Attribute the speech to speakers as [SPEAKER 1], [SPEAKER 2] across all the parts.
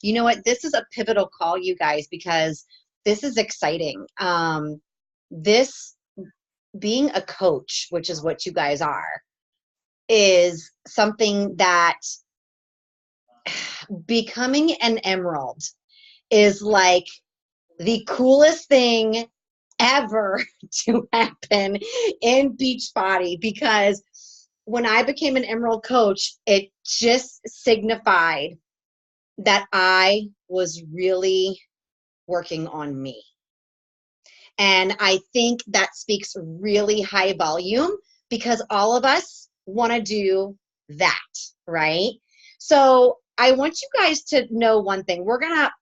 [SPEAKER 1] You know what? This is a pivotal call, you guys, because this is exciting. This being a coach, which is what you guys are, is something that becoming an emerald is like the coolest thing ever to happen in Beachbody, because when I became an emerald coach, it just signified that I was really working on me. And I think that speaks really high volume, because all of us want to do that, right? So I want you guys to know one thing. We're gonna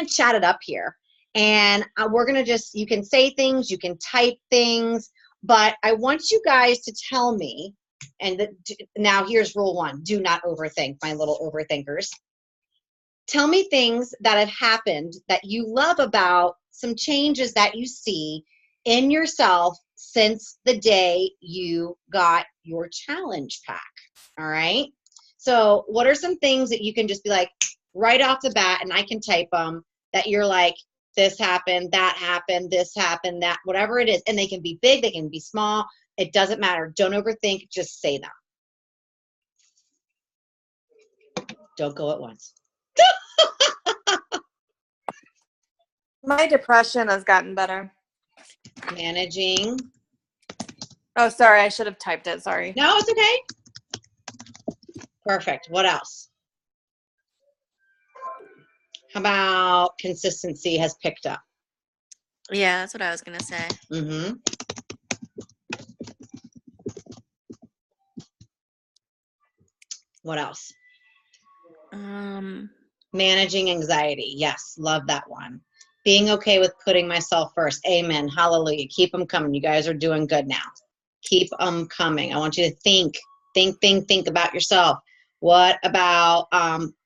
[SPEAKER 1] chat it up here, and we're gonna just, you can say things, you can type things, but I want you guys to tell me. And now here's rule one: do not overthink, my little overthinkers. Tell me things that have happened that you love about some changes that you see in yourself since the day you got your challenge pack. All right. So what are some things that you can just be like right off the bat, and I can type them, that you're like, this happened, this happened, that, whatever it is. And they can be big, they can be small. It doesn't matter. Don't overthink, just say them. Don't go at once.
[SPEAKER 2] My depression has gotten better.
[SPEAKER 1] Managing.
[SPEAKER 2] Oh, sorry. I should have typed it. Sorry.
[SPEAKER 1] No, it's okay. Perfect. What else? How about consistency has picked up?
[SPEAKER 3] Yeah, that's what I was going to say.
[SPEAKER 1] Mm-hmm. What else? Managing anxiety. Yes, love that one. Being okay with putting myself first. Amen. Hallelujah. Keep them coming. You guys are doing good now. Keep them coming. I want you to think about yourself. What about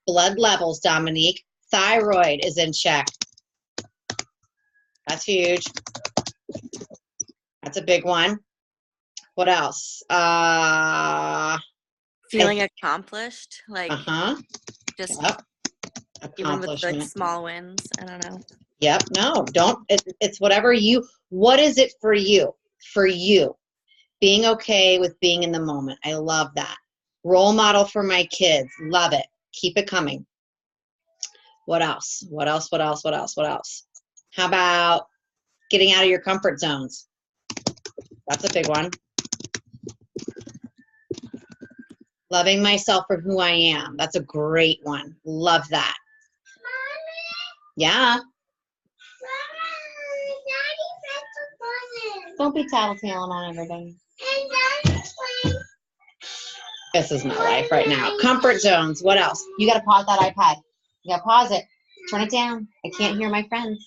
[SPEAKER 1] blood levels, Dominique? Thyroid is in check. That's huge. That's a big one. What else?
[SPEAKER 3] Feeling accomplished, like just
[SPEAKER 1] yep.
[SPEAKER 3] even with like small wins. I don't know.
[SPEAKER 1] Yep. No, don't. It's whatever you. What is it for you? For you, being okay with being in the moment. I love that. Role model for my kids. Love it. Keep it coming. What else? What else? What else? What else? What else? How about getting out of your comfort zones? That's a big one. Loving myself for who I am. That's a great one. Love that. Mommy? Yeah. Don't be tattletaling on everybody. This is my life right now. Comfort zones. What else? You got to pause that iPad. You got to pause it. Turn it down. I can't hear my friends.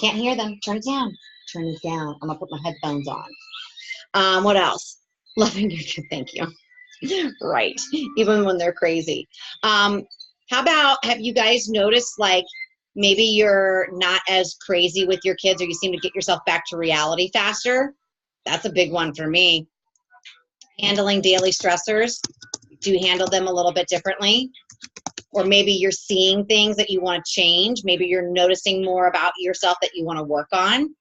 [SPEAKER 1] Can't hear them. Turn it down. Turn it down. I'm going to put my headphones on. What else? Loving your kid. Thank you. Right. Even when they're crazy. How about, have you guys noticed, like, maybe you're not as crazy with your kids, or you seem to get yourself back to reality faster? That's a big one for me. Handling daily stressors. Do you handle them a little bit differently? Or maybe you're seeing things that you want to change. Maybe you're noticing more about yourself that you want to work on.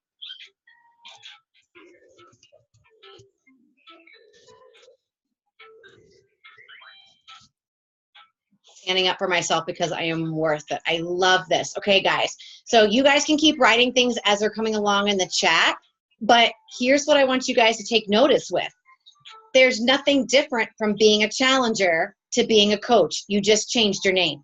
[SPEAKER 1] Standing up for myself because I am worth it. I love this. Okay, guys. So you guys can keep writing things as they're coming along in the chat. But here's what I want you guys to take notice with. There's nothing different from being a challenger to being a coach. You just changed your name.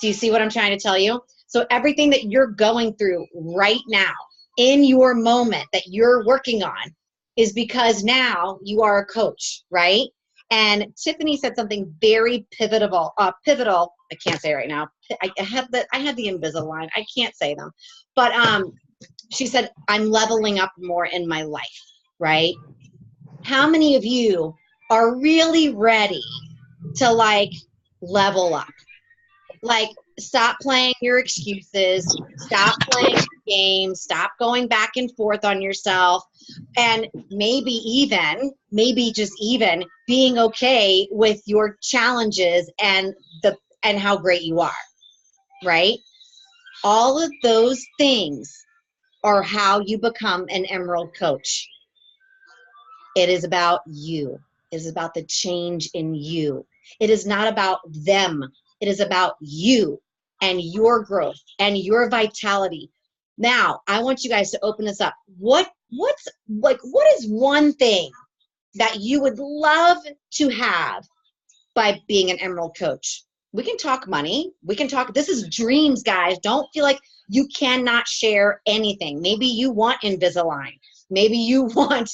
[SPEAKER 1] Do you see what I'm trying to tell you? So everything that you're going through right now in your moment that you're working on is because now you are a coach, right? And Tiffany said something very pivotal. I can't say it right now. I have the Invisalign. I can't say them. But she said, I'm leveling up more in my life, right? How many of you are really ready to, like, level up? Like, stop playing your excuses, stop playing your games, stop going back and forth on yourself, and maybe just even being okay with your challenges and and how great you are, right? All of those things are how you become an Emerald coach. It is about you. It is about the change in you. It is not about them. It is about you and your growth and your vitality. Now, I want you guys to open this up. What is one thing that you would love to have by being an Emerald coach? We can talk money. We can talk, this is dreams, guys. Don't feel like you cannot share anything. Maybe you want Invisalign. Maybe you want,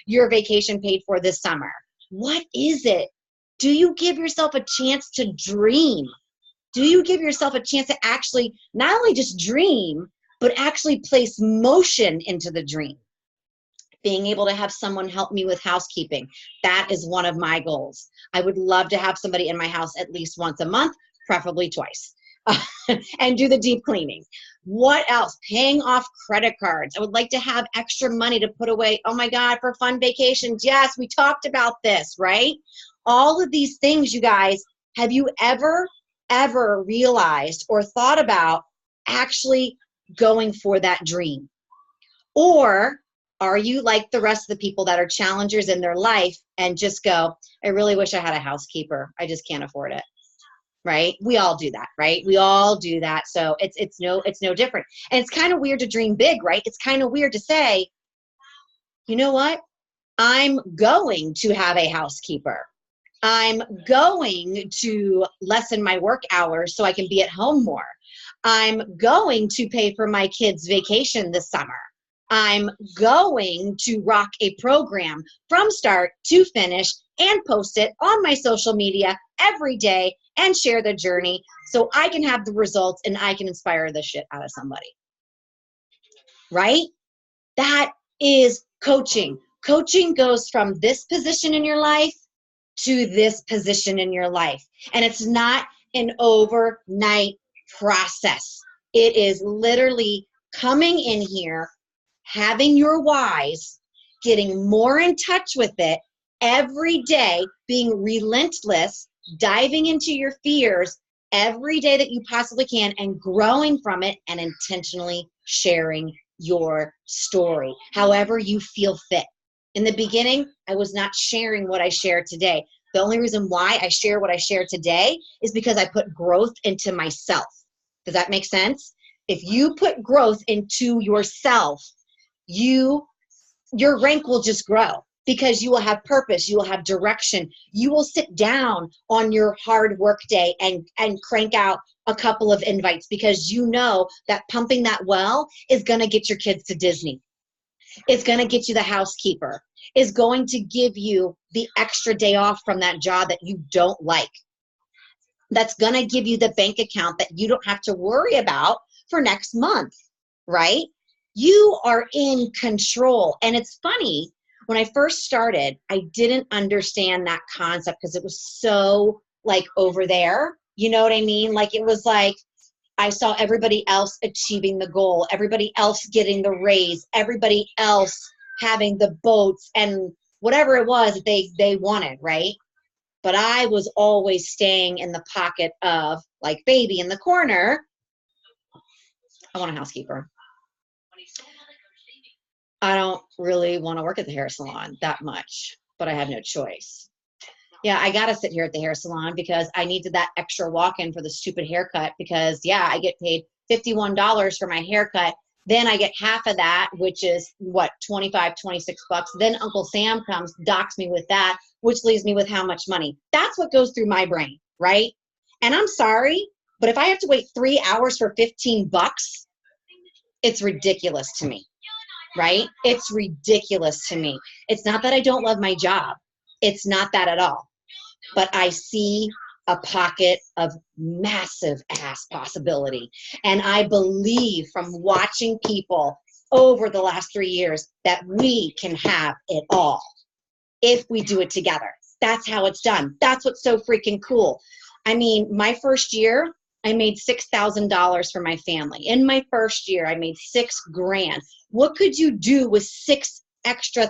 [SPEAKER 1] your vacation paid for this summer. What is it? Do you give yourself a chance to dream? Do you give yourself a chance to actually not only just dream, but actually place motion into the dream? Being able to have someone help me with housekeeping. That is one of my goals. I would love to have somebody in my house at least once a month, preferably twice, and do the deep cleaning. What else? Paying off credit cards. I would like to have extra money to put away. Oh my God, for fun vacations. Yes, we talked about this, right? All of these things, you guys, have you ever realized or thought about actually going for that dream? Or are you like the rest of the people that are challengers in their life and just go, I really wish I had a housekeeper. I just can't afford it, right? We all do that, right? We all do that. So it's no different. And it's kind of weird to dream big, right? It's kind of weird to say, you know what? I'm going to have a housekeeper. I'm going to lessen my work hours so I can be at home more. I'm going to pay for my kids' vacation this summer. I'm going to rock a program from start to finish and post it on my social media every day and share the journey so I can have the results and I can inspire the shit out of somebody. Right? That is coaching. Coaching goes from this position in your life to this position in your life. And it's not an overnight process. It is literally coming in here, having your whys, getting more in touch with it every day, being relentless, diving into your fears every day that you possibly can and growing from it and intentionally sharing your story, however you feel fit. In the beginning, I was not sharing what I share today. The only reason why I share what I share today is because I put growth into myself. Does that make sense? If you put growth into yourself, your rank will just grow because you will have purpose, you will have direction. You will sit down on your hard work day and crank out a couple of invites because you know that pumping that well is going to get your kids to Disney. It's going to get you the housekeeper. Is going to give you the extra day off from that job that you don't like. That's going to give you the bank account that you don't have to worry about for next month, right? You are in control. And it's funny, when I first started, I didn't understand that concept because it was so like over there. You know what I mean? Like it was like, I saw everybody else achieving the goal, everybody else getting the raise, everybody else having the boats and whatever it was that they wanted, right? But I was always staying in the pocket of like baby in the corner. I want a housekeeper. I don't really want to work at the hair salon that much, but I had no choice. Yeah, I got to sit here at the hair salon because I needed that extra walk-in for the stupid haircut because, yeah, I get paid $51 for my haircut. Then I get half of that, which is, what, 25, 26 bucks. Then Uncle Sam comes, docks me with that, which leaves me with how much money? That's what goes through my brain, right? And I'm sorry, but if I have to wait 3 hours for 15 bucks, it's ridiculous to me, right? It's ridiculous to me. It's not that I don't love my job. It's not that at all. But I see a pocket of massive ass possibility. And I believe from watching people over the last 3 years that we can have it all if we do it together. That's how it's done. That's what's so freaking cool. I mean, my first year, I made $6,000 for my family. In my first year, I made $6,000. What could you do with $6,000 extra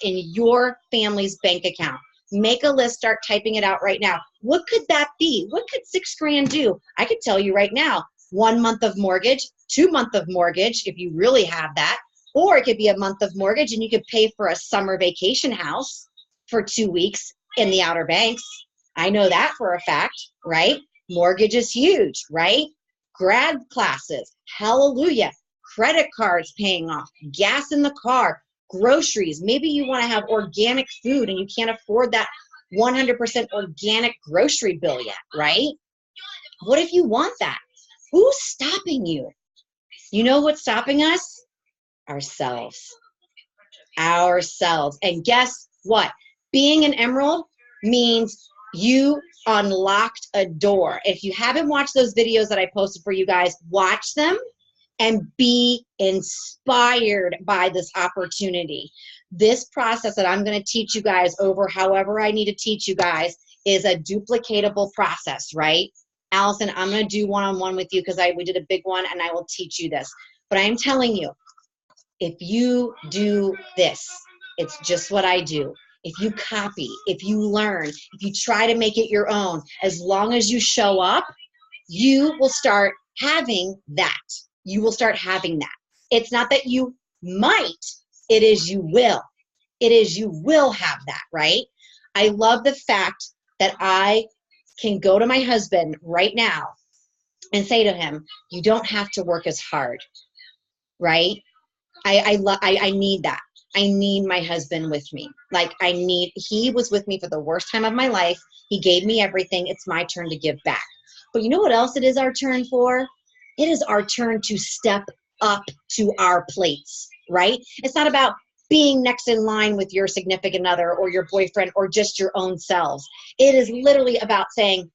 [SPEAKER 1] in your family's bank account? Make a list, start typing it out right now. What could that be? What could $6,000 do? I could tell you right now, 1 month of mortgage, 2 month of mortgage, if you really have that, or it could be a month of mortgage and you could pay for a summer vacation house for 2 weeks in the Outer Banks. I know that for a fact, right? Mortgage is huge, right? Grad classes, hallelujah. Credit cards paying off, gas in the car, groceries. Maybe you want to have organic food and you can't afford that 100% organic grocery bill yet, right? What if you want that? Who's stopping you? You know what's stopping us? Ourselves. Ourselves. And guess what? Being an emerald means you unlocked a door. If you haven't watched those videos that I posted for you guys, watch them and be inspired by this opportunity. This process that I'm going to teach you guys over however I need to teach you guys is a duplicatable process, right? Allison, I'm going to do one-on-one with you because we did a big one and I will teach you this. But I'm telling you, if you do this, it's just what I do. If you copy, if you learn, if you try to make it your own, as long as you show up, you will start having that. You will start having that. It's not that you might, it is you will. It is you will have that, right? I love the fact that I can go to my husband right now and say to him, you don't have to work as hard, right? I need that. I need my husband with me. Like he was with me for the worst time of my life. He gave me everything. It's my turn to give back. But you know what else it is our turn for? It is our turn to step up to our plates, right? It's not about being next in line with your significant other or your boyfriend or just your own selves. It is literally about saying,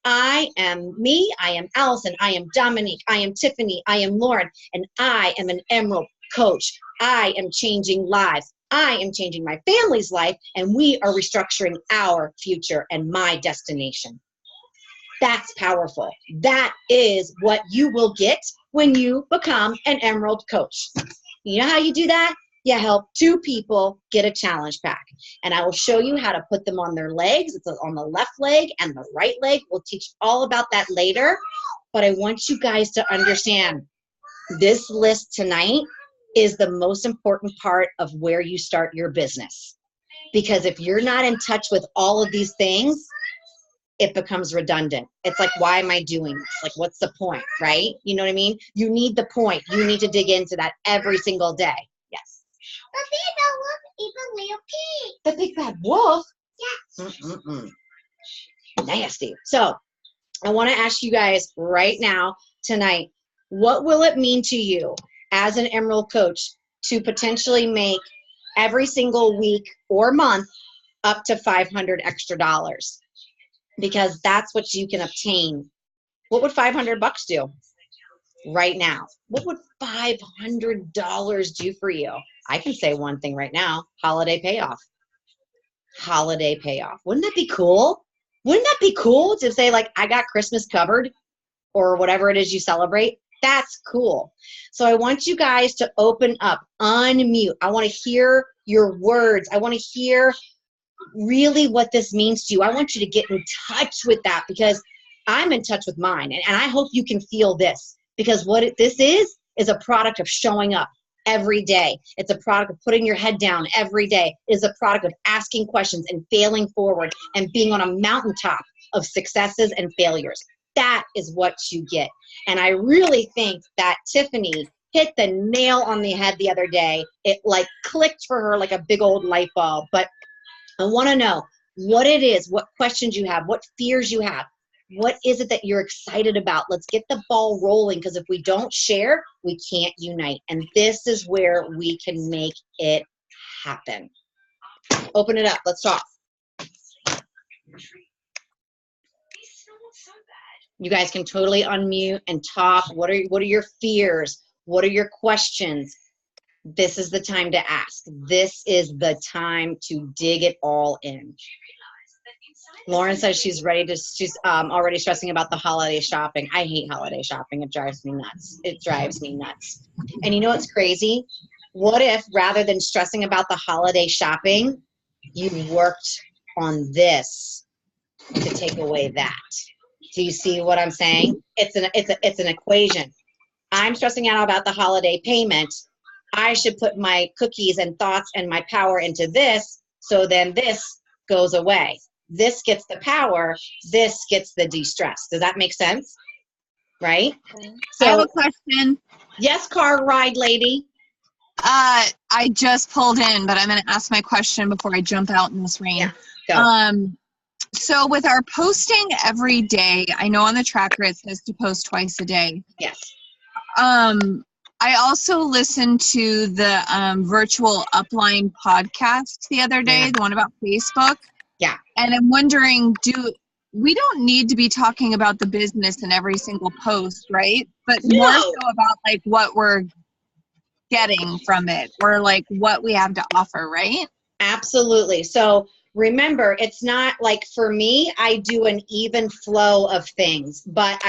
[SPEAKER 1] I am me, I am Allison, I am Dominique, I am Tiffany, I am Lauren, and I am an Emerald coach. I am changing lives. I am changing my family's life, and we are restructuring our future and my destination. That's powerful. That is what you will get when you become an Emerald coach. You know how you do that? You help 2 people get a challenge pack. And I will show you how to put them on their legs. It's on the left leg and the right leg. We'll teach all about that later. But I want you guys to understand this list tonight is the most important part of where you start your business. Because if you're not in touch with all of these things, it becomes redundant. It's like, why am I doing this? Like, what's the point, right? You know what I mean? You need the point. You need to dig into that every single day. Yes. The big bad wolf? Yes. Nasty. So I want to ask you guys right now, tonight, what will it mean to you as an Emerald coach to potentially make every single week or month up to $500 extra? Because that's what you can obtain. What would $500 do right now? What would $500 do for you? I can say one thing right now: holiday payoff. Holiday payoff. Wouldn't that be cool? Wouldn't that be cool to say, like, I got Christmas covered, or whatever it is you celebrate? That's cool. So I want you guys to open up, unmute. I want to hear your words. I want to hear really what this means to you. I want you to get in touch with that, because I'm in touch with mine. And I hope you can feel this, because what this is a product of showing up every day. It's a product of putting your head down every day. It's a product of asking questions and failing forward and being on a mountaintop of successes and failures. That is what you get. And I really think that Tiffany hit the nail on the head the other day. It like clicked for her like a big old light bulb. But I want to know what it is, what questions you have, what fears you have. What is it that you're excited about? Let's get the ball rolling, because if we don't share, we can't unite. And this is where we can make it happen. Open it up. Let's talk. You guys can totally unmute and talk. What are your fears? What are your questions? This is the time to ask. This is the time to dig it all in. Lauren says she's already stressing about the holiday shopping. I hate holiday shopping. It drives me nuts. It drives me nuts. And you know what's crazy? What if, rather than stressing about the holiday shopping, you worked on this to take away that. Do you see what I'm saying? It's an equation. I'm stressing out about the holiday payment. I should put my cookies and thoughts and my power into this, so then this goes away. This gets the power, this gets the de-stress. Does that make sense? Right?
[SPEAKER 4] I have a question.
[SPEAKER 1] Yes, car ride lady.
[SPEAKER 4] I just pulled in, but I'm going to ask my question before I jump out in this rain.
[SPEAKER 1] Yeah, go.
[SPEAKER 4] So with our posting every day, I know on the tracker it says to post twice a day.
[SPEAKER 1] Yes.
[SPEAKER 4] I also listened to the virtual upline podcast the other day, the one about Facebook.
[SPEAKER 1] Yeah.
[SPEAKER 4] And I'm wondering, we don't need to be talking about the business in every single post, right? But more so about like what we're getting from it, or like what we have to offer, right?
[SPEAKER 1] Absolutely. So remember, it's not like, for me, I do an even flow of things, but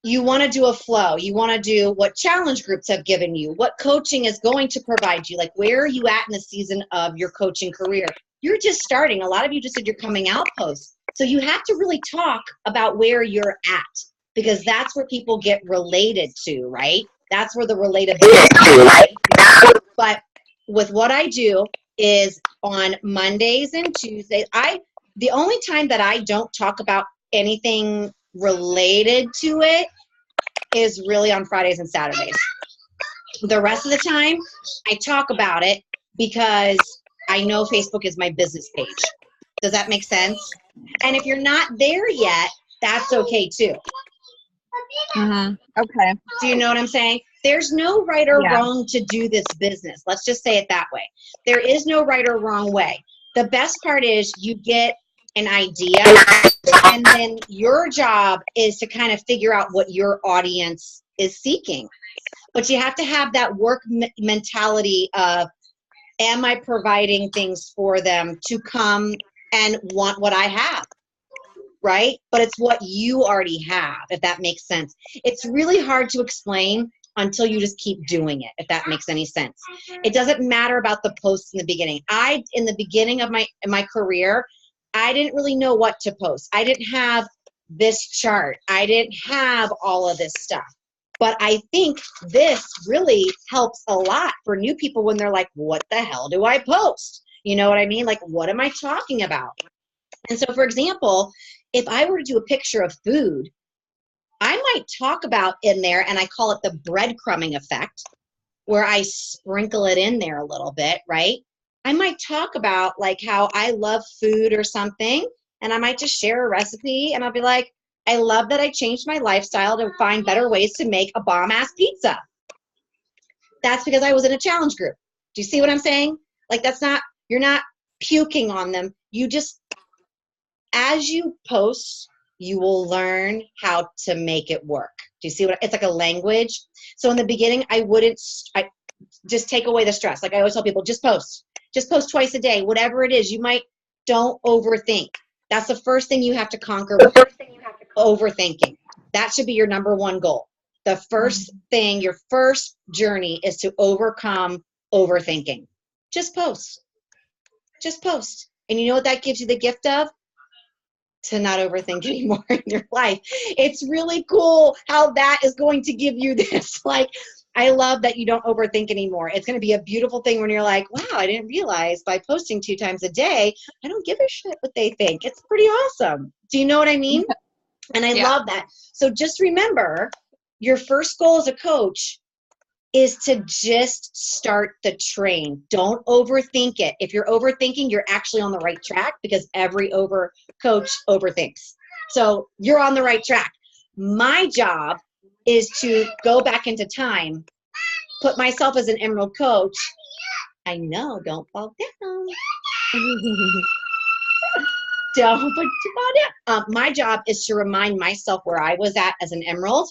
[SPEAKER 1] you want to do a flow. You want to do what challenge groups have given you, what coaching is going to provide you. Like, where are you at in the season of your coaching career? You're just starting. A lot of you just did your coming out post. So you have to really talk about where you're at, because that's where people get related to, right? That's where the relatability is, right? But with what I do is on Mondays and Tuesdays, the only time that I don't talk about anything related to it is really on Fridays and Saturdays. The rest of the time, I talk about it because I know Facebook is my business page. Does that make sense? And if you're not there yet, that's okay too.
[SPEAKER 4] Okay.
[SPEAKER 1] Do you know what I'm saying? There's no right or wrong to do this business. Let's just say it that way. There is no right or wrong way. The best part is you get an idea, and then your job is to kind of figure out what your audience is seeking. But you have to have that work mentality of, am I providing things for them to come and want what I have? Right? But it's what you already have, if that makes sense. It's really hard to explain until you just keep doing it, if that makes any sense. It doesn't matter about the posts in the beginning. In the beginning of my career, I didn't really know what to post. I didn't have this chart. I didn't have all of this stuff. But I think this really helps a lot for new people when they're like, what the hell do I post? You know what I mean? Like, what am I talking about? And so, for example, if I were to do a picture of food, I might talk about in there, and I call it the breadcrumbing effect, where I sprinkle it in there a little bit, right? I might talk about like how I love food or something, and I might just share a recipe, and I'll be like, I love that I changed my lifestyle to find better ways to make a bomb-ass pizza. That's because I was in a challenge group. Do you see what I'm saying? Like, you're not puking on them. You just, as you post, you will learn how to make it work. Do you see it's like a language? So in the beginning, I just take away the stress. Like I always tell people, just post twice a day, whatever it is. Don't overthink. That's the first thing you have to conquer. Overthinking. That should be your number one goal. The first thing, your first journey is to overcome overthinking. Just post. And you know what that gives you the gift of? To not overthink anymore in your life. It's really cool how that is going to give you this. Like, I love that you don't overthink anymore. It's going to be a beautiful thing when you're like, wow, I didn't realize by posting 2 times a day, I don't give a shit what they think. It's pretty awesome. Do you know what I mean? And I love that. So just remember, your first goal as a coach is to just start the train. Don't overthink it. If you're overthinking, you're actually on the right track, because every coach overthinks. So you're on the right track. My job is to go back into time, put myself as an Emerald coach. I know, don't fall down. Don't put your body down. My job is to remind myself where I was at as an Emerald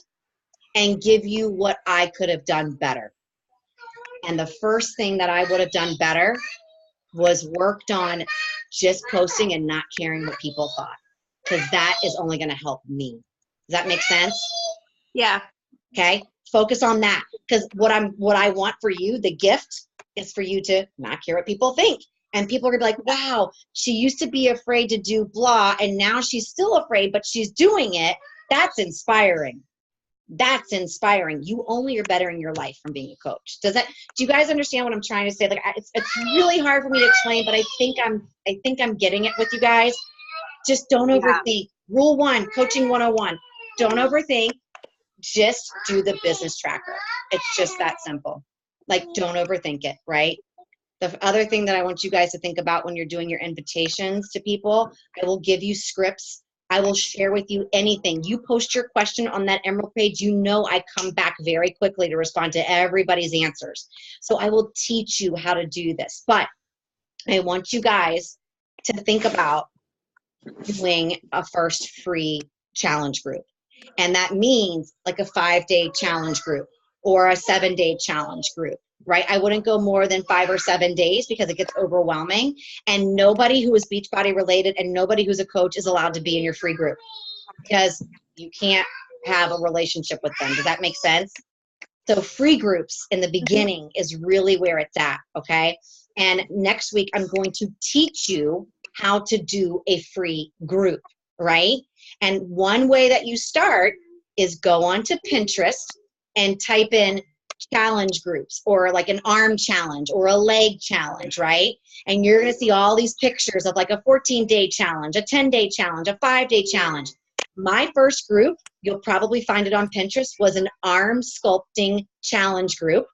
[SPEAKER 1] and give you what I could have done better. And the first thing that I would have done better was worked on just posting and not caring what people thought, because that is only going to help me. Does that make sense?
[SPEAKER 2] Yeah.
[SPEAKER 1] Okay. Focus on that, because what I want for you, the gift, is for you to not care what people think. And people are gonna be like, wow, she used to be afraid to do blah, and now she's still afraid, but she's doing it. That's inspiring. That's inspiring. You only are bettering your life from being a coach. Do you guys understand what I'm trying to say? Like, it's really hard for me to explain, but I think I'm getting it with you guys. Just don't overthink. Rule 1, coaching 101. Don't overthink. Just do the business tracker. It's just that simple. Like, don't overthink it, right? The other thing that I want you guys to think about when you're doing your invitations to people, I will give you scripts. I will share with you anything. You post your question on that Emerald page, you know I come back very quickly to respond to everybody's answers. So I will teach you how to do this. But I want you guys to think about doing a first free challenge group. And that means like a 5-day challenge group or a 7-day challenge group, right? I wouldn't go more than 5 or 7 days because it gets overwhelming. And nobody who is Beachbody related and nobody who's a coach is allowed to be in your free group because you can't have a relationship with them. Does that make sense? So free groups in the beginning is really where it's at, okay? And next week, I'm going to teach you how to do a free group, right? And one way that you start is go onto Pinterest and type in challenge groups or like an arm challenge or a leg challenge, right? And you're going to see all these pictures of like a 14-day challenge, a 10-day challenge, a 5-day challenge. My first group, you'll probably find it on Pinterest, was an arm sculpting challenge group.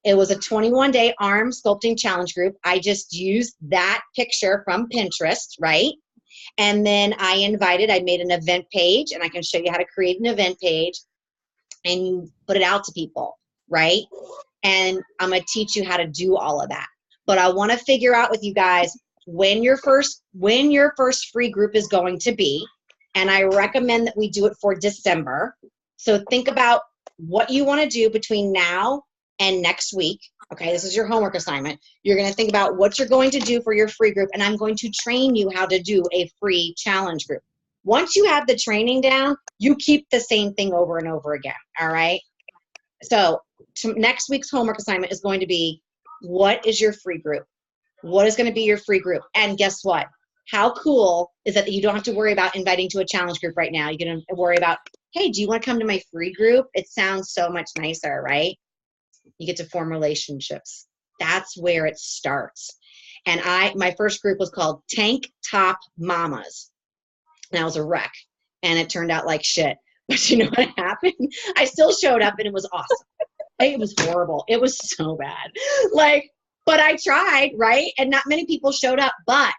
[SPEAKER 1] It was a 21-day arm sculpting challenge group. I just used that picture from Pinterest, right? And then I made an event page, and I can show you how to create an event page, and you put it out to people, right? And I'm going to teach you how to do all of that. But I want to figure out with you guys when your first free group is going to be, and I recommend that we do it for December. So think about what you want to do between now and next week. Okay, this is your homework assignment. You're going to think about what you're going to do for your free group, and I'm going to train you how to do a free challenge group. Once you have the training down, you keep the same thing over and over again, all right? So next week's homework assignment is going to be, what is your free group? What is going to be your free group? And guess what? How cool is that you don't have to worry about inviting to a challenge group right now. You're going to worry about, hey, do you want to come to my free group? It sounds so much nicer, right? You get to form relationships. That's where it starts. And my first group was called Tank Top Mamas. And I was a wreck. And it turned out like shit. But you know what happened? I still showed up and it was awesome. It was horrible. It was so bad. But I tried, right? And not many people showed up. But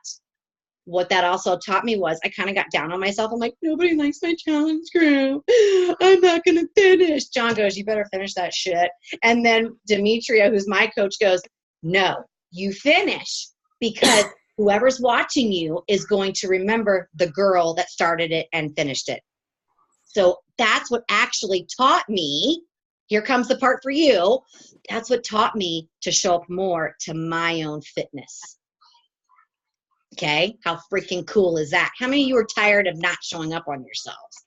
[SPEAKER 1] what that also taught me was I kind of got down on myself. I'm like, nobody likes my challenge group. I'm not going to finish. John goes, you better finish that shit. And then Demetria, who's my coach, goes, no, you finish, because whoever's watching you is going to remember the girl that started it and finished it. So that's what actually taught me. Here comes the part for you. That's what taught me to show up more to my own fitness. Okay, how freaking cool is that? How many of you are tired of not showing up on yourselves?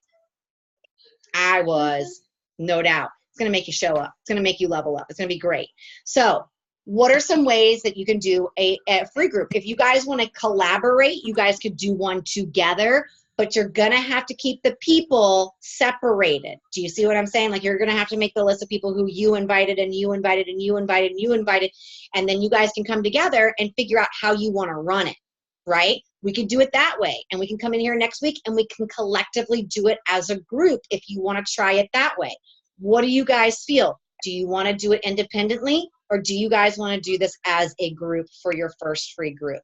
[SPEAKER 1] I was, no doubt. It's going to make you show up. It's going to make you level up. It's going to be great. So what are some ways that you can do a free group? If you guys want to collaborate, you guys could do one together, but you're going to have to keep the people separated. Do you see what I'm saying? Like, you're going to have to make the list of people who you invited and you invited and you invited and you invited, and then you guys can come together and figure out how you want to run it. Right? We can do it that way, and we can come in here next week and we can collectively do it as a group if you want to try it that way. What do you guys feel? Do you want to do it independently, or do you guys want to do this as a group for your first free group?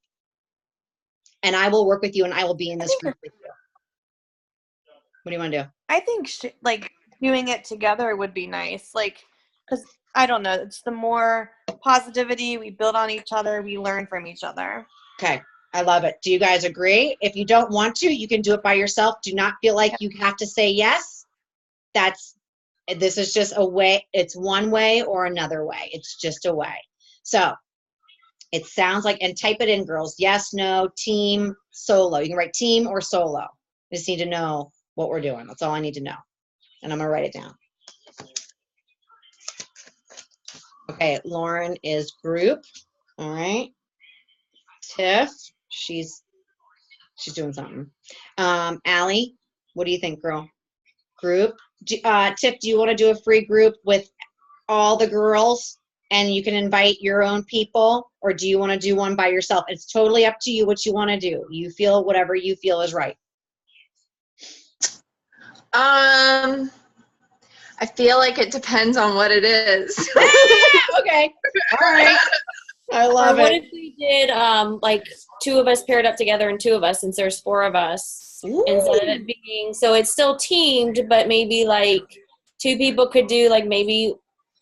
[SPEAKER 1] And I will work with you, and I will be in this group with you. What do you want to do?
[SPEAKER 2] I think like doing it together would be nice. Like, because I don't know, it's the more positivity we build on each other, we learn from each other.
[SPEAKER 1] Okay. I love it. Do you guys agree? If you don't want to, you can do it by yourself. Do not feel like you have to say yes. This is just a way. It's one way or another way. It's just a way. So it sounds like, and type it in, girls. Yes, no, team, solo. You can write team or solo. I just need to know what we're doing. That's all I need to know. And I'm going to write it down. Okay, Lauren is group. All right. Tiff, she's doing something. Allie, what do you think, girl? Group? Tiff, do you want to do a free group with all the girls and you can invite your own people, or do you want to do one by yourself? It's totally up to you what you want to do. You feel whatever you feel is right.
[SPEAKER 4] I feel like it depends on what it is.
[SPEAKER 1] Okay. All right. I love
[SPEAKER 5] What
[SPEAKER 1] it.
[SPEAKER 5] if we did like 2 of us paired up together and 2 of us, since there's 4 of us, instead of it being, so it's still teamed, but maybe like 2 people could do like, maybe,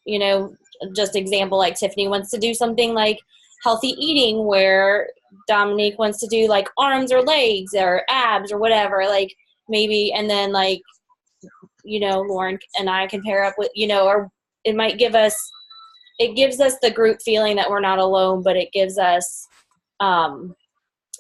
[SPEAKER 5] you know, just example, like Tiffany wants to do something like healthy eating, where Dominique wants to do like arms or legs or abs or whatever, like maybe, and then like, you know, Lauren and I can pair up with, you know, or it might give us, it gives us the group feeling that we're not alone, but it gives us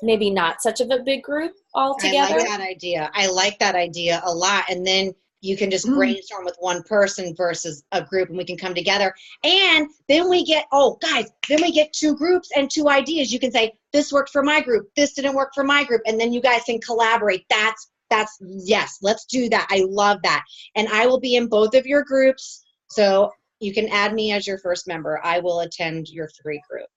[SPEAKER 5] maybe not such of a big group all together.
[SPEAKER 1] I like that idea. I like that idea a lot. And then you can just brainstorm with one person versus a group, and we can come together. And then we get, then we get 2 groups and 2 ideas. You can say, this worked for my group, this didn't work for my group. And then you guys can collaborate. Yes, let's do that. I love that. And I will be in both of your groups. So you can add me as your first member. I will attend your 3 group.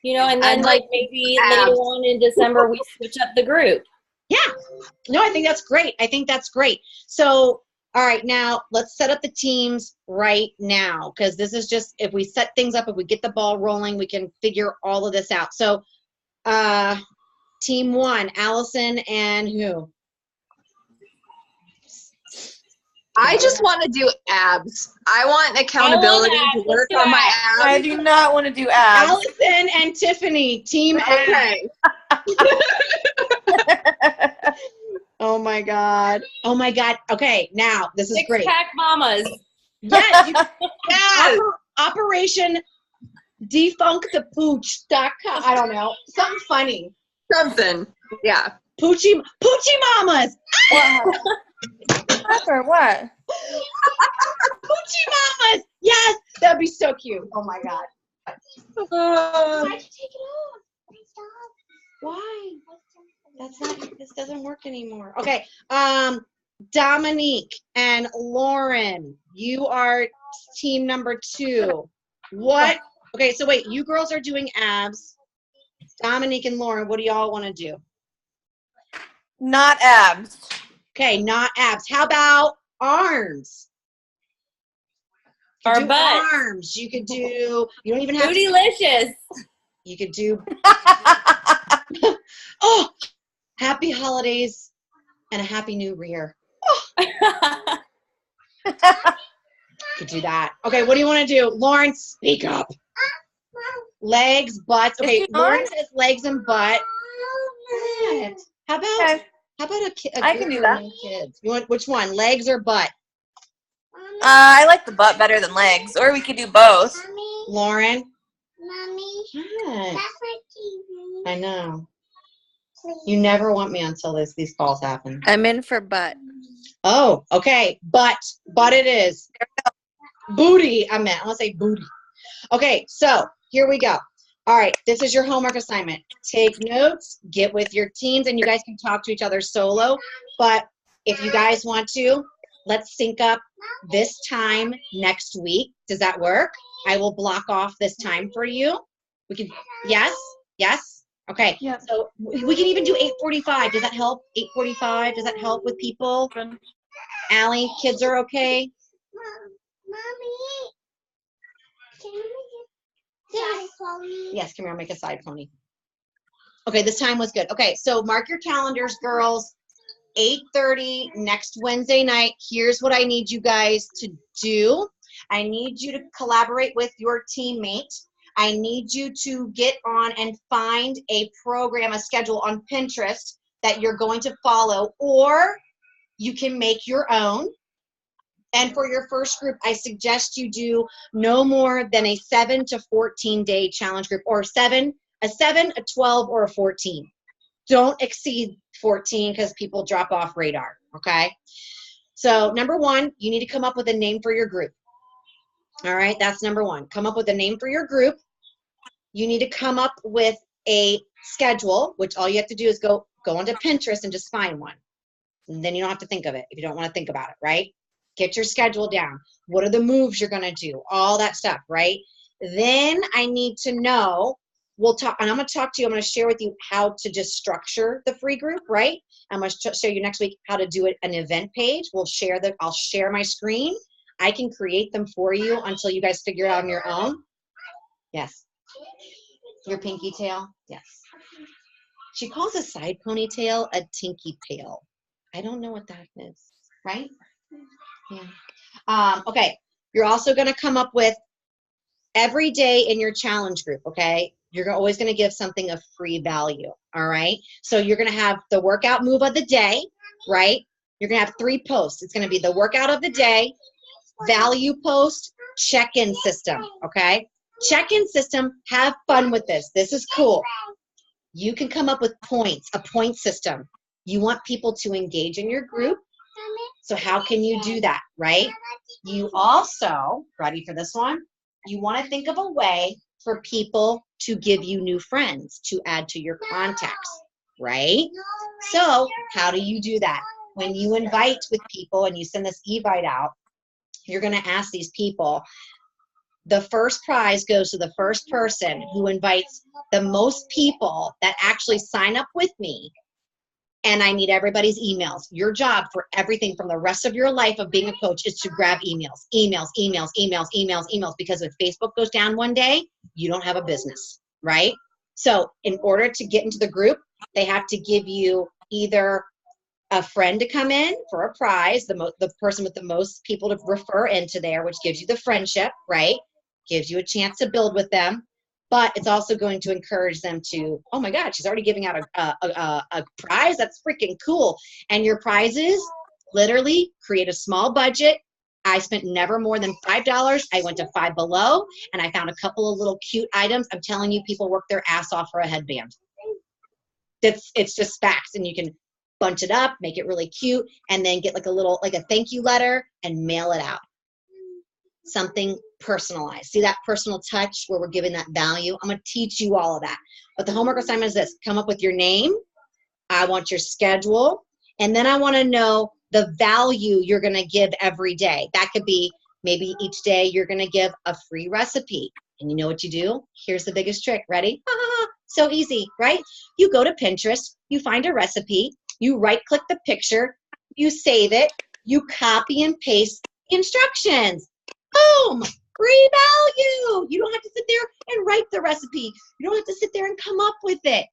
[SPEAKER 5] You know, and then like maybe later on in December, we switch up the group.
[SPEAKER 1] Yeah. No, I think that's great. So, all right, now let's set up the teams right now, because this is just, if we set things up, if we get the ball rolling, we can figure all of this out. So, team 1, Allison and who?
[SPEAKER 4] I just want to do abs. I want accountability to work on my abs.
[SPEAKER 2] I do not want to do abs.
[SPEAKER 1] Allison and Tiffany, team
[SPEAKER 4] Okay.
[SPEAKER 1] Oh my God. Okay, now this is great.
[SPEAKER 5] 6-pack mamas.
[SPEAKER 1] Yes. Yes. Operation Defunk the Pooch.com. I don't know. Something funny.
[SPEAKER 4] Something. Yeah.
[SPEAKER 1] Poochie Mamas.
[SPEAKER 2] Or what?
[SPEAKER 1] Poochie Mamas. Yes. That'd be so cute. Oh my God. Why'd you take it off? Why? This doesn't work anymore. Okay. Dominique and Lauren, you are team number 2. What? Okay, so wait, you girls are doing abs. Dominique and Lauren, what do y'all want to do?
[SPEAKER 2] Not abs.
[SPEAKER 1] Okay, not abs. How about arms?
[SPEAKER 5] Or
[SPEAKER 1] do
[SPEAKER 5] butt.
[SPEAKER 1] arms. You could do, you don't even have
[SPEAKER 5] Bootylicious.
[SPEAKER 1] you could do, oh, happy holidays and a happy new year. Could do that. Okay, what do you want to do? Lauren, speak up. Legs, butts. Okay, Lauren says legs and butt. What? How about a
[SPEAKER 2] I can do that.
[SPEAKER 1] Kids? You want which one? Legs or butt?
[SPEAKER 2] I like the butt better than legs, or we could do both.
[SPEAKER 1] Lauren?
[SPEAKER 6] Mommy,
[SPEAKER 1] What?
[SPEAKER 6] that's my TV.
[SPEAKER 1] I know. You never want me until these calls happen.
[SPEAKER 3] I'm in for butt.
[SPEAKER 1] Oh, okay. Butt it is. Booty, I want to say booty. Okay, so here we go. All right, this is your homework assignment. Take notes, get with your teams, and you guys can talk to each other solo. But if you guys want to, let's sync up this time next week. Does that work? I will block off this time for you. We can, yes? Okay,
[SPEAKER 2] Yep.
[SPEAKER 1] so we can even do 8:45. Does that help? 8:45, does that help with people? Allie, kids are okay?
[SPEAKER 6] Mommy, can you make a side pony?
[SPEAKER 1] Yes, come here, I'll make a side pony. Okay, this time was good. Okay, so mark your calendars, girls. 8:30 next Wednesday night. Here's what I need you guys to do. I need you to collaborate with your teammate. I need you to get on and find a program, a schedule on Pinterest that you're going to follow, or you can make your own. And for your first group, I suggest you do no more than a 7 to 14 day challenge group, or a 7, a 12, or a 14. Don't exceed 14 because people drop off radar, okay? So number 1, you need to come up with a name for your group. All right, that's number 1. Come up with a name for your group. You need to come up with a schedule, which all you have to do is go onto Pinterest and just find one. And then you don't have to think of it if you don't want to think about it, right? Get your schedule down. What are the moves you're going to do? All that stuff, right? Then I need to know, we'll talk, and I'm going to share with you how to just structure the free group, right? I'm going to show you next week how to do it, an event page. I'll share my screen. I can create them for you until you guys figure it out on your own. Yes. Your pinky tail? Yes. She calls a side ponytail a tinky tail. I don't know what that is, right? Yeah. Okay. You're also going to come up with every day in your challenge group, okay? You're always going to give something of free value, all right? So you're going to have the workout move of the day, right? You're going to have 3 posts. It's going to be the workout of the day, value post, check-in system, okay? Check-in system, have fun with this. This is cool. You can come up with points, a point system. You want people to engage in your group. So how can you do that, right? You also, ready for this one? You want to think of a way for people to give you new friends, to add to your contacts, right? So how do you do that? When you invite with people and you send this e-vite out, you're going to ask these people, the first prize goes to the first person who invites the most people that actually sign up with me. And I need everybody's emails. Your job for everything from the rest of your life of being a coach is to grab emails, because if Facebook goes down one day, you don't have a business, right? So in order to get into the group, they have to give you either a friend to come in for a prize, the person with the most people to refer into there, which gives you the friendship, right? Gives you a chance to build with them. But it's also going to encourage them to, oh my God, she's already giving out a prize. That's freaking cool. And your prizes, literally create a small budget. I spent never more than $5. I went to Five Below and I found a couple of little cute items. I'm telling you, people work their ass off for a headband. It's just facts, and you can bunch it up, make it really cute, and then get like a thank you letter and mail it out. Something personalized. See that personal touch where we're giving that value? I'm going to teach you all of that. But the homework assignment is this. Come up with your name. I want your schedule. And then I want to know the value you're going to give every day. That could be maybe each day you're going to give a free recipe. And you know what you do? Here's the biggest trick. Ready? So easy, right? You go to Pinterest. You find a recipe. You right-click the picture. You save it. You copy and paste the instructions. Boom! Free value. You don't have to sit there and write the recipe. You don't have to sit there and come up with it.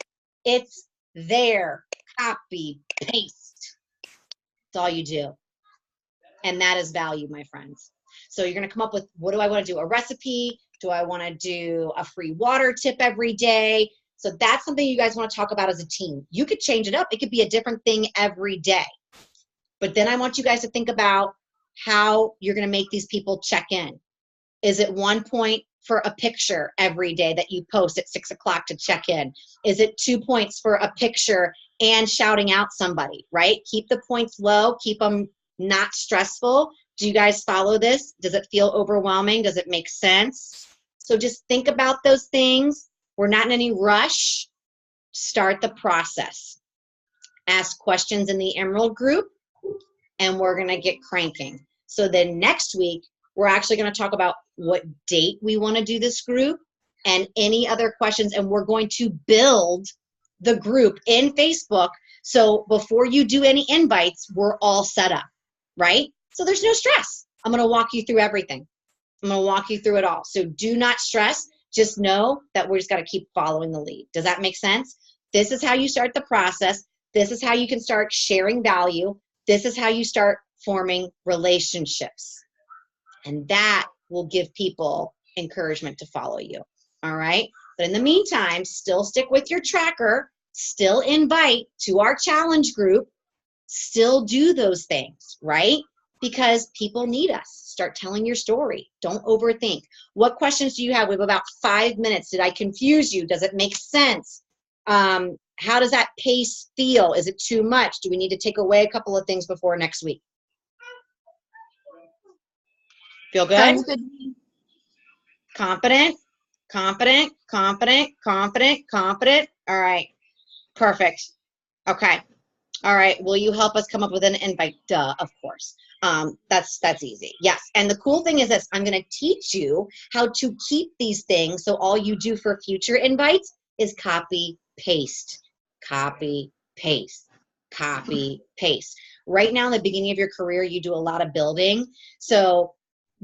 [SPEAKER 1] It's there. Copy, paste. That's all you do. And that is value, my friends. So you're going to come up with, what do I want to do? A recipe? Do I want to do a free water tip every day? So that's something you guys want to talk about as a team. You could change it up. It could be a different thing every day. But then I want you guys to think about how you're going to make these people check in. Is it 1 point for a picture every day that you post at 6 o'clock to check in? Is it 2 points for a picture and shouting out somebody, right? Keep the points low, keep them not stressful. Do you guys follow this? Does it feel overwhelming? Does it make sense? So just think about those things. We're not in any rush. Start the process. Ask questions in the Emerald group, and we're going to get cranking. So then next week, we're actually going to talk about what date we want to do this group and any other questions, and we're going to build the group in Facebook. So before you do any invites, we're all set up, right? So there's no stress. I'm going to walk you through everything. I'm going to walk you through it all. So do not stress. Just know that we're just got to keep following the lead. Does that make sense? This is how you start the process. This is how you can start sharing value. This is how you start forming relationships. And that will give people encouragement to follow you. All right? But in the meantime, still stick with your tracker. Still invite to our challenge group. Still do those things, right? Because people need us. Start telling your story. Don't overthink. What questions do you have? We have about 5 minutes. Did I confuse you? Does it make sense? How does that pace feel? Is it too much? Do we need to take away a couple of things before next week? Feel good?
[SPEAKER 4] Sounds good.
[SPEAKER 1] Confident? Confident, confident, confident, confident. All right. Perfect. Okay. All right. Will you help us come up with an invite? Duh, of course. That's easy. Yes. And the cool thing is this, I'm going to teach you how to keep these things. So all you do for future invites is copy, paste, copy, paste, copy, paste. Right now in the beginning of your career, you do a lot of building. So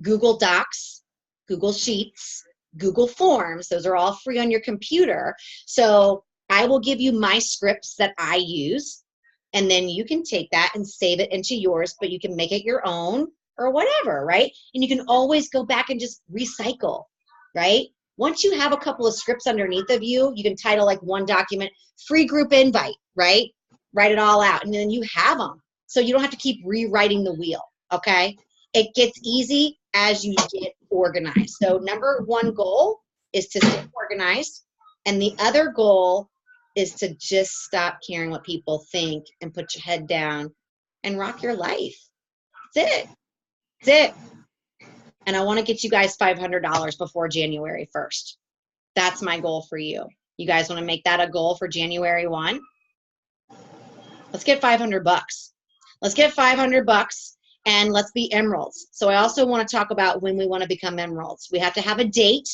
[SPEAKER 1] Google Docs, Google Sheets, Google Forms, those are all free on your computer. So I will give you my scripts that I use, and then you can take that and save it into yours, but you can make it your own or whatever, right? And you can always go back and just recycle, right? Once you have a couple of scripts underneath of you, you can title like one document, free group invite, right? Write it all out, and then you have them. So you don't have to keep rewriting the wheel, okay? It gets easy as you get organized. So number one goal is to stay organized, and the other goal is to just stop caring what people think and put your head down and rock your life. That's it. That's it. And I want to get you guys $500 before January 1st. That's my goal for you. You guys want to make that a goal for January 1? Let's get 500 bucks. Let's get 500 bucks and let's be emeralds. So I also want to talk about when we want to become emeralds. We have to have a date.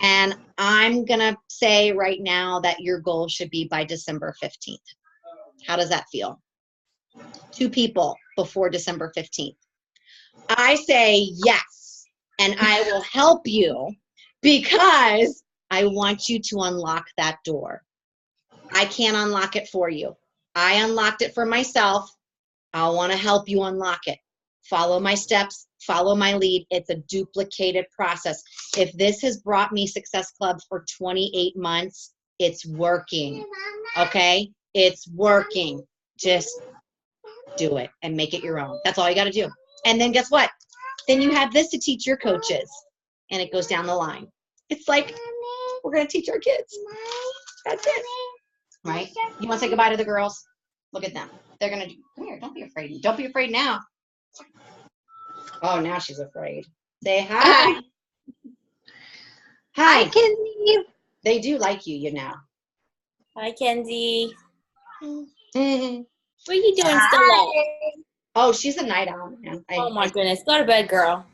[SPEAKER 1] And I'm going to say right now that your goal should be by December 15th. How does that feel? 2 people before December 15th. I say yes, and I will help you because I want you to unlock that door. I can't unlock it for you. I unlocked it for myself. I want to help you unlock it. Follow my steps, follow my lead. It's a duplicated process. If this has brought me Success Club for 28 months, it's working, okay? It's working. Just do it and make it your own. That's all you got to do. And then guess what? Then you have this to teach your coaches, and it goes down the line. It's like we're going to teach our kids. That's it, right? You want to say goodbye to the girls? Look at them. They're going to do, come here, don't be afraid. Don't be afraid now. Oh, now she's afraid. Say hi. Hi.
[SPEAKER 4] Hi, Kenzie.
[SPEAKER 1] They do like you, you know.
[SPEAKER 5] Hi, Kenzie.
[SPEAKER 1] Oh,
[SPEAKER 5] What are you doing still up?
[SPEAKER 1] she's a night owl, man.
[SPEAKER 5] Oh my goodness. Go to bed, girl.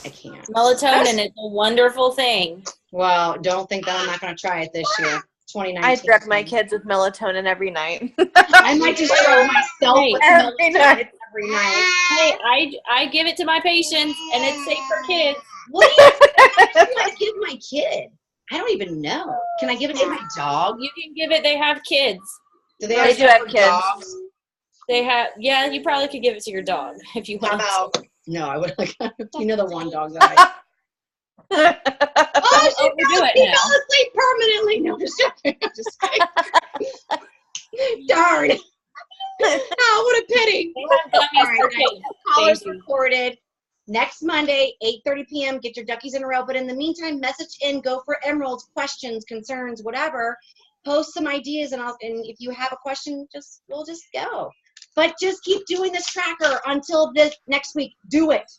[SPEAKER 1] I can't.
[SPEAKER 5] Melatonin is a wonderful thing.
[SPEAKER 1] Well, don't think that I'm not going to try it this year. 2019.
[SPEAKER 2] I drug my kids with melatonin every night.
[SPEAKER 1] I might just drug myself
[SPEAKER 5] Hey,
[SPEAKER 1] with
[SPEAKER 2] every night.
[SPEAKER 1] every night.
[SPEAKER 5] Hey, I give it to my patients, and it's safe for kids.
[SPEAKER 1] What do I give my kid? I don't even know. Can I give it to my dog?
[SPEAKER 5] You can give it. They have kids.
[SPEAKER 1] Do they
[SPEAKER 2] They
[SPEAKER 1] have
[SPEAKER 2] do have
[SPEAKER 1] separate
[SPEAKER 2] kids.
[SPEAKER 1] dogs?
[SPEAKER 5] They have. Yeah, you probably could give it to your dog if you
[SPEAKER 1] How
[SPEAKER 5] want.
[SPEAKER 1] about, no, I would like, you know the one dog that I, oh,
[SPEAKER 5] overdo it
[SPEAKER 1] she
[SPEAKER 5] now.
[SPEAKER 1] fell asleep permanently. No, just joking. I'm just kidding. Darn. Oh, what a pity.
[SPEAKER 5] They have gummies
[SPEAKER 1] All right,
[SPEAKER 5] for
[SPEAKER 1] guys,
[SPEAKER 5] kids.
[SPEAKER 1] call is
[SPEAKER 5] Thank you.
[SPEAKER 1] recorded. Next Monday, 8:30 p.m. Get your duckies in a row. But in the meantime, message in, go for emeralds, questions, concerns, whatever. Post some ideas, and if you have a question, we'll just go. But just keep doing this tracker until this next week. Do it.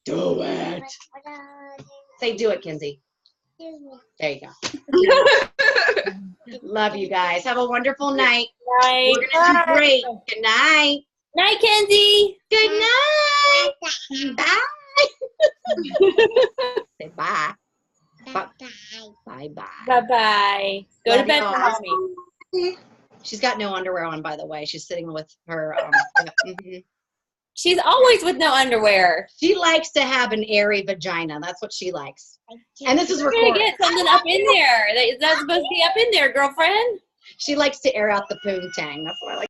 [SPEAKER 1] Do it. Say do it, Kenzie. There you go. Love you guys. Have a wonderful night.
[SPEAKER 5] Night.
[SPEAKER 1] We're gonna do great. Good night.
[SPEAKER 5] Night, Kenzie.
[SPEAKER 1] Good night. Bye. Say bye. Bye. Bye.
[SPEAKER 5] Bye-bye. Go
[SPEAKER 1] Love
[SPEAKER 5] to bed,
[SPEAKER 1] you all.
[SPEAKER 5] mommy.
[SPEAKER 1] She's got no underwear on, by the way. She's sitting with her. Mhm.
[SPEAKER 5] She's always with no underwear.
[SPEAKER 1] She likes to have an airy vagina. That's what she likes. And this is
[SPEAKER 5] We're gonna
[SPEAKER 1] recorded.
[SPEAKER 5] get something up in there. That's supposed to be up in there, girlfriend.
[SPEAKER 1] She likes to air out the poontang. That's what I like.